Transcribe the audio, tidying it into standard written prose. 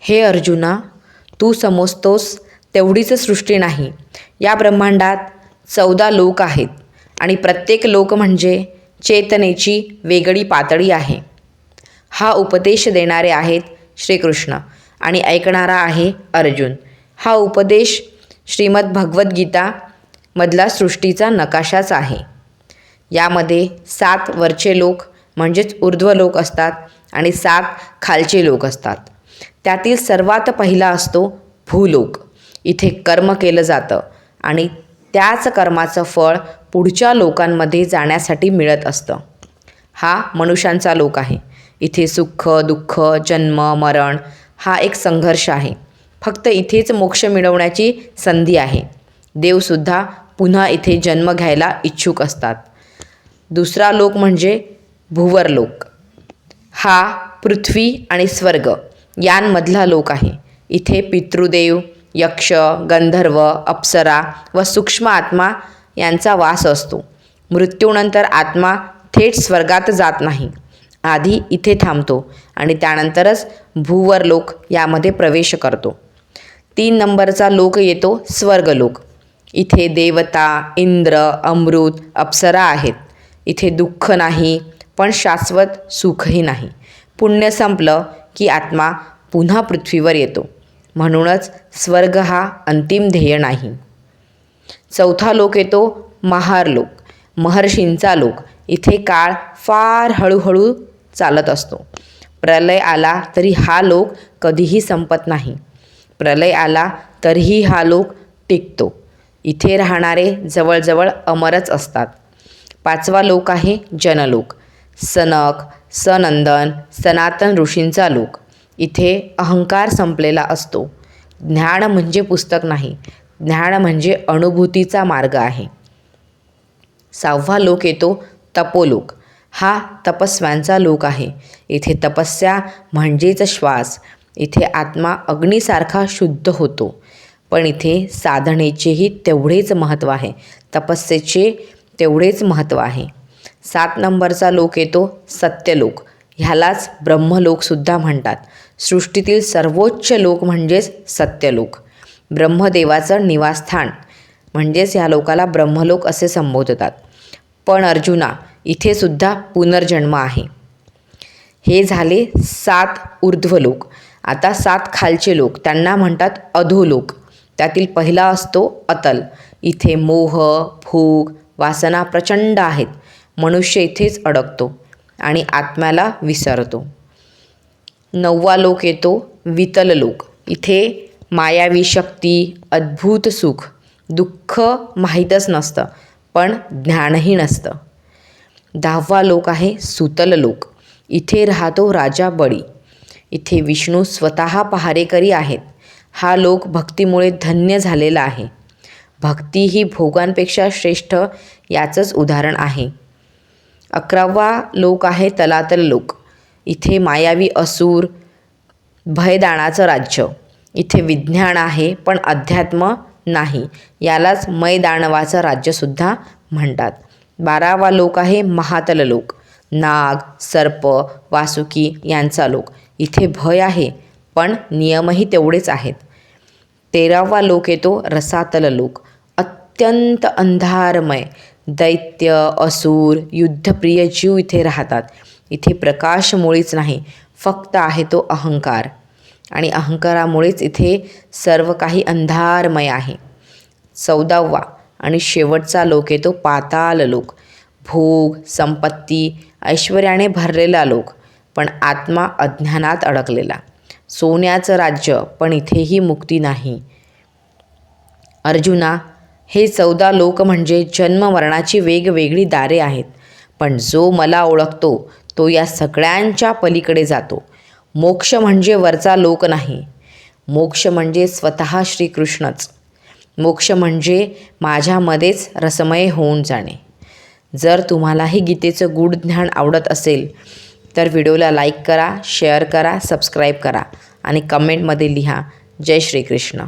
हे अर्जुना, तू समजतोस तेवढीच सृष्टी नाही. या ब्रह्मांडात 14 लोक आहेत आणि प्रत्येक लोक म्हणजे चेतनेची वेगळी पातळी आहे. हा उपदेश देणारे आहेत श्रीकृष्ण आणि ऐकणारा आहे अर्जुन. हा उपदेश श्रीमद भगवद्गीता मधला सृष्टीचा नकाशाच आहे. यामध्ये 7 वरचे लोक म्हणजेच ऊर्ध्व लोक असतात आणि 7 खालचे लोक असतात. त्यातील सर्वात पहिला असतो भूलोक. इथे कर्म केलं जातं आणि त्याच कर्माचं फळ पुढच्या लोकांमध्ये जाण्यासाठी मिळत असतं. हा मनुष्यांचा लोक आहे. इथे सुख दुःख जन्म मरण हा एक संघर्ष आहे. फक्त इथेच मोक्ष मिळवण्याची संधी आहे. देवसुद्धा पुन्हा इथे जन्म घ्यायला इच्छुक असतात. दुसरा लोक म्हणजे भुवरलोक. हा पृथ्वी आणि स्वर्ग यांमधला लोक आहे. इथे पितृदेव यक्ष गंधर्व अप्सरा व सूक्ष्म आत्मा यांचा वास असतो. मृत्यूनंतर आत्मा थेट स्वर्गात जात नाही. आधी इथे थांबतो आणि त्यानंतरच भूवरलोक यामध्ये प्रवेश करतो. 3 नंबरचा लोक येतो स्वर्गलोक. इथे देवता इंद्र अमृत अप्सरा आहेत. इथे दुःख नाही पण शाश्वत सुखही नाही. पुण्य संपलं की आत्मा पुन्हा पृथ्वीवर येतो. म्हणूनच स्वर्ग हा अंतिम ध्येय नाही. 4था लोक येतो महारलोक, महर्षींचा लोक. इथे काळ फार हळूहळू चालत असतो. प्रलय आला तरी हा लोक कधीही संपत नाही. प्रलय आला तरीही हा लोक टिकतो. इथे राहणारे जवळजवळ अमरच असतात. 5वा लोक आहे जनलोक. सनक सनंदन सनातन ऋषींचा लोक. इथे अहंकार संपलेला असतो. ज्ञान म्हणजे पुस्तक नाही, ज्ञान म्हणजे अनुभूतीचा मार्ग आहे. 6वा लोक येतो तपोलोक. हा तपस्व्यांचा लोक आहे. इथे तपस्या म्हणजेच श्वास. इथे आत्मा अग्नीसारखा शुद्ध होतो. पण इथे साधनेचेही तेवढेच महत्त्व आहे, तपस्येचे तेवढेच महत्त्व आहे. 7 नंबरचा लोक येतो सत्यलोक. ह्यालाच ब्रह्मलोकसुद्धा म्हणतात. सृष्टीतील सर्वोच्च लोक म्हणजेच सत्यलोक. ब्रह्मदेवाचं निवासस्थान म्हणजेच ह्या लोकाला ब्रह्मलोक असे संबोधतात. पण अर्जुना, इथे सुद्धा पुनर्जन्म आहे. हे झाले 7 ऊर्ध्व लोक. आता 7 खालचे लोक, त्यांना म्हणतात अधोलोक. त्यातील पहिला असतो अतल. इथे मोह भूक वासना प्रचंड आहेत. मनुष्य इथेच अडकतो आणि आत्म्याला विसरतो. 9वा लोक येतो वितल लोक. इथे मायावी शक्ती अद्भुत सुख दुःख माहीतच नसतं पण ज्ञानही नसतं. 10वा लोक आहे सुतल लोक. इथे राहतो राजा बळी. इथे विष्णू स्वतः पहारेकरी आहेत. हा लोक भक्तीमुळे धन्य झालेला आहे. भक्ती ही भोगांपेक्षा श्रेष्ठ याचंच उदाहरण आहे. 11वा लोक आहे तलातल लोक. इथे मायावी असुर भयदानाचं राज्य. इथे विज्ञान आहे पण अध्यात्म नाही. यालाच मैदानवाचं राज्यसुद्धा म्हणतात. 12वा लोक आहे महातल लोक. नाग सर्प वासुकी यांचा लोक. इथे भय आहे पण नियमही तेवढेच आहेत. 13वा लोक येतो रसातल लोक. अत्यंत अंधारमय दैत्य असुर युद्धप्रिय जीव इथे राहतात. इथे प्रकाश मुळीच नाही, फक्त आहे तो अहंकार आणि अहंकारामुळेच इथे सर्व काही अंधारमय आहे. 14वा आणि शेवटचा लोक येतो पाताल लोक. भोग संपत्ती ऐश्वर्याने भरलेला लोक पण आत्मा अज्ञानात अडकलेला. सोन्याचं राज्य पण इथेही मुक्ती नाही. अर्जुना, हे 14 लोक म्हणजे जन्ममरणाची वेगवेगळी दारे आहेत. पण जो मला ओळखतो तो या सगळ्यांच्या पलीकडे जातो. मोक्ष म्हणजे वरचा लोक नाही. मोक्ष म्हणजे स्वतः श्रीकृष्णच. मोक्ष म्हणजे माझ्यामध्येच रसमय होऊन जाणे. जर तुम्हालाही गीतेचं गूढ ज्ञान आवडत असेल तर व्हिडिओला लाईक करा, शेअर करा, सबस्क्राईब करा आणि कमेंटमध्ये लिहा जय श्रीकृष्ण.